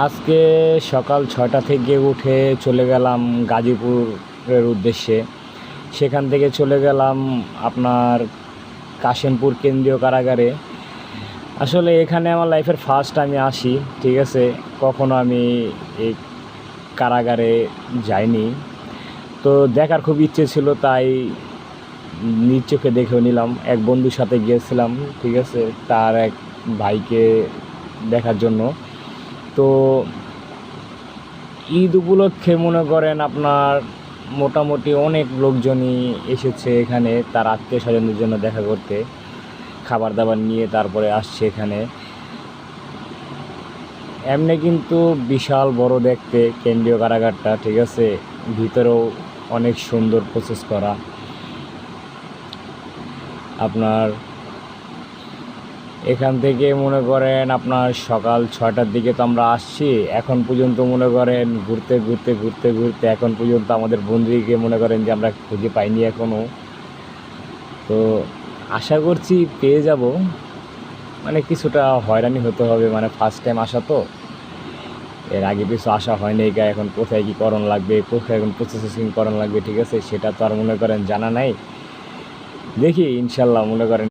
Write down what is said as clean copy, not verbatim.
আজকে সকাল 6টা থেকে উঠে চলে গেলাম গাজীপুরের উদ্দেশ্যে। সেখান থেকে চলে গেলাম আপনার কাশিমপুর কেন্দ্রীয় কারাগারে। আসলে এখানে আমার লাইফের ফার্স্ট আমি আসি, ঠিক আছে। কখনো আমি এই কারাগারে যাইনি, তো দেখার খুব ইচ্ছে ছিল, তাই নিজ চোখে দেখেও নিলাম। এক বন্ধুর সাথে গিয়েছিলাম, ঠিক আছে, তার এক ভাইকে দেখার জন্য। তো ঈদ উপলক্ষে মনে করেন আপনার মোটামুটি অনেক লোকজনই এসেছে এখানে তার আত্মীয় স্বজনদের জন্য দেখা করতে, খাবার দাবার নিয়ে তারপরে আসছে এখানে। এমনি কিন্তু বিশাল বড় দেখতে কেন্দ্রীয় কারাগারটা, ঠিক আছে। ভিতরেও অনেক সুন্দর প্রসেস করা। আপনার এখান থেকে মনে করেন আপনার সকাল 6টার দিকে তো আমরা আসছি, এখন পর্যন্ত মনে করেন ঘুরতে ঘুরতে ঘুরতে ঘুরতে এখন পর্যন্ত আমাদের বন্ধুকে মনে করেন যে আমরা খুঁজে পাইনি এখনও। তো আশা করছি পেয়ে যাব। মানে কিছুটা হয়রানি হতে হবে, মানে ফার্স্ট টাইম আসা তো, এর আগে কিছু আসা হয়নি। এখন কোথায় কী করণ লাগবে, কোথায় এখন প্রসেসিং করণ লাগবে, ঠিক আছে, সেটা তো আর মনে করেন জানা নাই। দেখি ইনশাল্লাহ মনে করেন